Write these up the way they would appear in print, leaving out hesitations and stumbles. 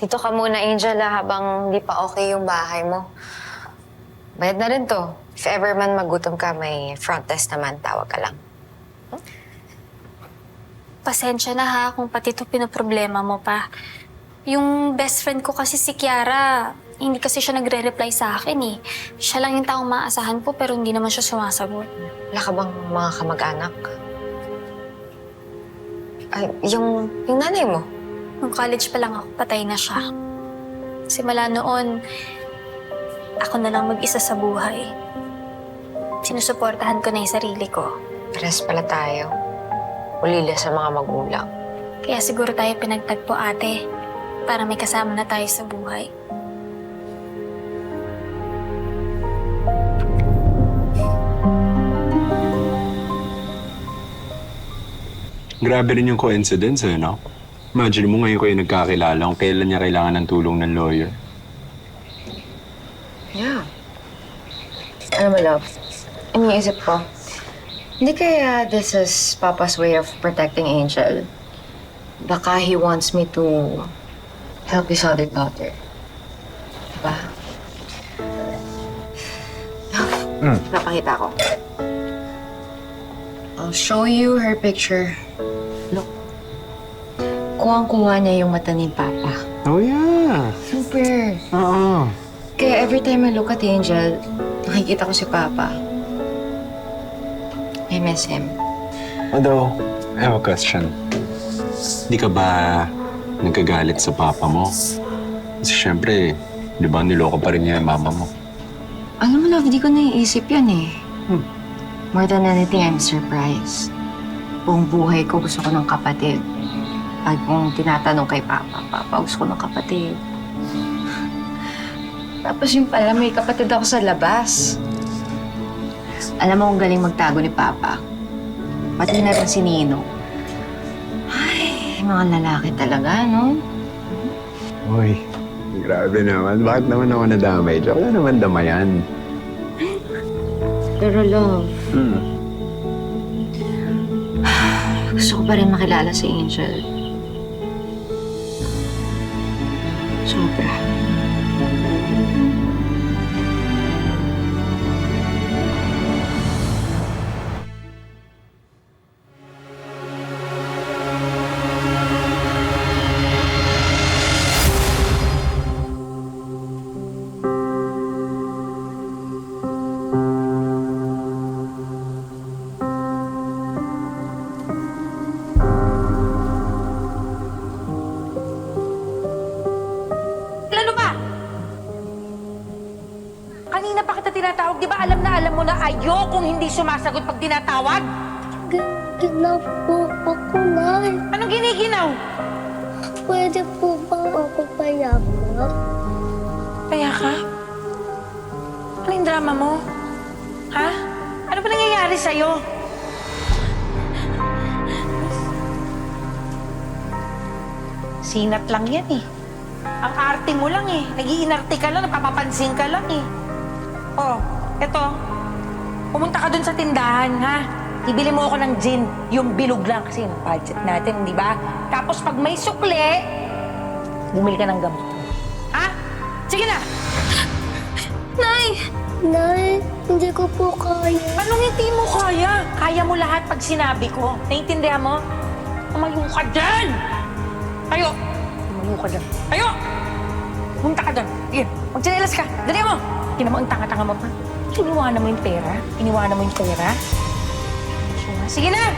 Dito ka muna, Angel, habang di pa okay yung bahay mo. Bayad na rin to. If ever man magutom ka, may front desk naman. Tawag ka lang. Pasensya na ha kung pati ito pinoproblema mo pa. Yung best friend ko kasi si Kiara, hindi kasi siya nagre-reply sa akin eh. Siya lang yung taong maasahan ko pero hindi naman siya sumasagot. Wala ka bang mga kamag-anak? Ay, yung nanay mo? Nung college pa lang ako, patay na siya. Simula noon, ako na lang mag-isa sa buhay. Sinusuportahan ko na yung sarili ko. Pares pala tayo. Ulila sa mga magulang. Kaya siguro tayo pinagtagpo, ate. Para may kasama na tayo sa buhay. Grabe rin yung coincidence no? Imagine mo ngayon kayo nagkakilala kung kailan niya kailangan ng tulong ng lawyer. Yeah. Ano mo, love? Iniisip ko, hindi kaya this is Papa's way of protecting Angel? Baka he wants me to help his other daughter. Diba? Napakita ko. I'll show you her picture. Look. Kuwang-kuha niya yung mata ni Papa. Oh yeah! Super. Oo. Kaya every time I look at Angel, nakikita ko si Papa. I miss him. Although, I have a question. Di ka ba nagkagalit sa papa mo? Kasi syempre, di ba niloko pa rin niya yung mama mo? Alam mo, love, di ko naiisip yan eh. More than anything, I'm surprised. Buong buhay ko gusto ko ng kapatid. At kung tinatanong kay Papa, Papa, gusto ko ng kapatid. Tapos yung pala, may kapatid ako sa labas. Alam mo, ang galing magtago ni Papa. Pati na rin si Nino. Ay, mga lalaki talaga, no? Uy, grabe naman. Bakit naman ako nadamay? Joke na naman damayan. Pero love, gusto ko pa rin makilala si Angel. Sobra. Ano ba? Kanina pa kita tinatawag, di ba alam na alam mo na ayokong hindi sumasagot pag tinatawag? Ginaw po ako, Nay. Anong giniginaw? Pwede po bang ako payaman? Kaya ka? Ano yung drama mo? Ha? Ano ba nangyayari sa'yo? Sinat lang yan eh. Ang arte mo lang eh. Nag-iinarte ka lang, napapapansin ka lang eh. Oh, eto. Pumunta ka dun sa tindahan, ha? Ibili mo ako ng gin. Yung bilog lang kasi yung budget natin, di ba? Tapos pag may sukle, bumili ka ng gamot. Ha? Sige na! Nay! Nay, hindi ko po kaya. Anong hindi mo kaya? Kaya mo lahat pag sinabi ko. Naiintindihan mo? Tumayo ka dyan! Tayo! Tumayo ka dyan. Tayo! Punta ka dyan. Sige, magsinelas ka. Dali mo! Hindi mo ang tanga-tanga mo pa. Iniwanan mo yung pera. Iniwanan mo yung pera. Sige na!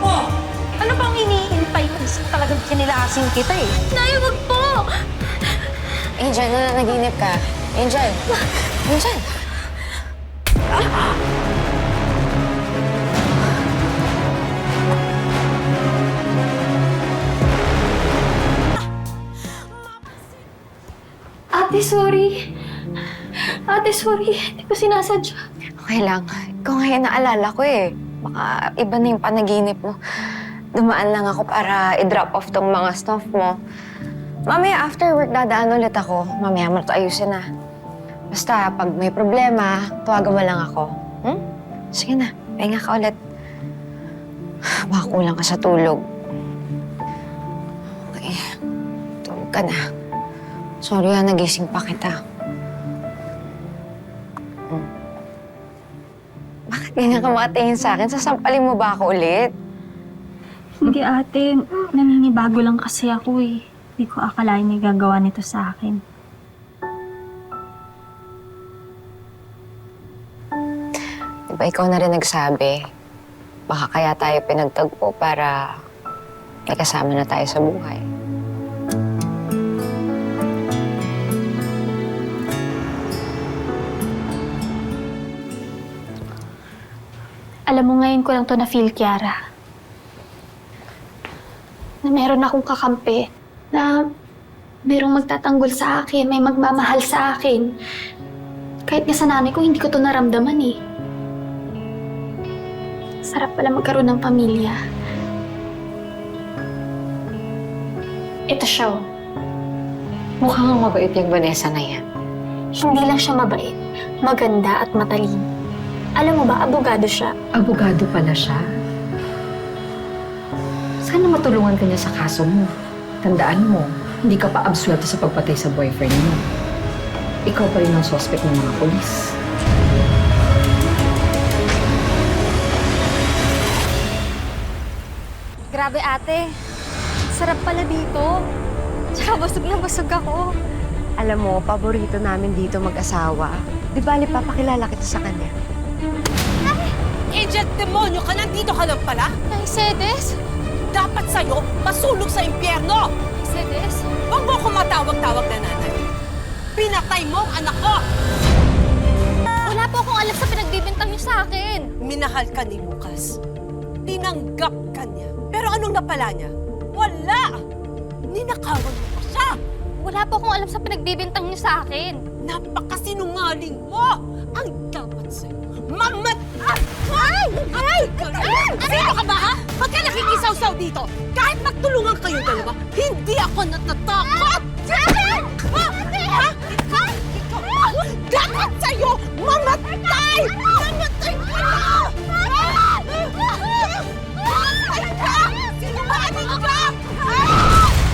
Oh! Ano bang iniintay mo? Talagang kinilasin kita eh. Nay, wag po! Angel, naginip ka. Angel! Angel! Ate, sorry. Ate, sorry. Hindi ko sinasadya. Okay lang. Ikaw ngayon naalala ko eh. Baka iba na yung panaginip mo. Dumaan lang ako para i-drop off tong mga stuff mo. Mamaya after work dadaan ulit ako. Mamaya mo ito ayusin na. Basta, pag may problema, tawagan mo lang ako. Hmm? Sige na, pahinga ka ulit. Baka kulang ka sa tulog. Okay, tulog ka na. Sorry nagising pa kita. Bakit ganyan ka makatingin sa akin? Sasampalin mo ba ako ulit? Hindi ate, naninibago lang kasi ako eh. Hindi ko akalain may gagawa nito sa akin. Diba ikaw na rin nagsabi, baka kaya tayo pinagtagpo para may kasama na tayo sa buhay. Alam mo, ngayon ko lang to na-feel, Kiara. Na meron akong kakampi. Na merong magtatanggol sa akin, may magmamahal sa akin. Kahit nga sa nanay ko, hindi ko to naramdaman eh. Sarap pala magkaroon ng pamilya. Ito siya, oh. Mukhang mabait yung Vanessa na yan. Hindi lang siya mabait, maganda at matalino. Alam mo ba, abogado siya. Abogado pala siya. Sana matulungan ka niya sa kaso mo. Tandaan mo, hindi ka pa absuelto sa pagpatay sa boyfriend mo. Ikaw pa rin ang suspect ng mga polis. Grabe ate, sarap pala dito. Tsaka busog na busog ako. Alam mo, paborito namin dito mag-asawa. Di ba, papakilala kita sa kanya? Agent demonyo ka, nandito ka lang pala? Mercedes? Dapat sa'yo, masulog sa impyerno! Mercedes? Huwag mo ko matawag-tawag na nanay. Pinatay mo ang anak ko! Wala po akong alam sa pinagbibintang niyo sa akin. Minahal ka ni Lucas. Tinanggap ka niya. Pero anong napala niya? Wala! Ninakawan mo pa siya! Wala po akong alam sa pinagbibintang niyo sa akin. Napakasinungaling mo! Ang dapat sa'yo, mamatay! Ay! Sino ka ba, ha? Huwag ka nakikisaw-saw dito! Kahit magtulungan kayo dalawa, hindi ako natatakot! Ha? Ikaw? Dapat sa'yo, mamatay! Mamatay ka! Mamatay ka! Sinungaling ka!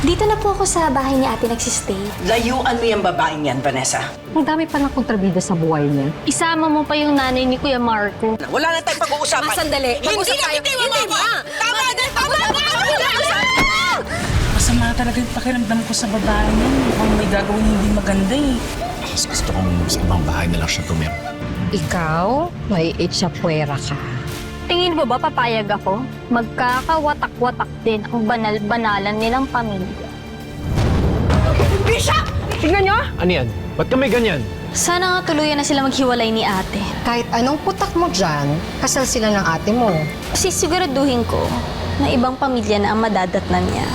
Dito na po ako sa bahay ni ate nagsistay. Layuan mo yung babaeng yan, Vanessa. Ang dami pa ng kontrabida sa buhay niya. Isama mo pa yung nanay ni Kuya Marco. Wala na tayong pag-uusapan. Sandali. Hindi na kita iwawawala! Tama na! Tama na! Masama talaga yung pakiramdam ko sa babae niya. Mukhang may gagawin hindi maganda eh. Mas gusto kong sa ibang bahay na lang siya tumira. Ikaw, may itchapuera ka. Tingin mo ba papayag ako? Magkakawatak-watak din ang banal-banalan nilang pamilya. Ano yan? Ba't kami ganyan? Sana nga tuluyan na sila maghiwalay ni ate. Kahit anong putak mo dyan, kasal sila ng ate mo. Sisiguraduhin ko na ibang pamilya na ang madadatnan niya.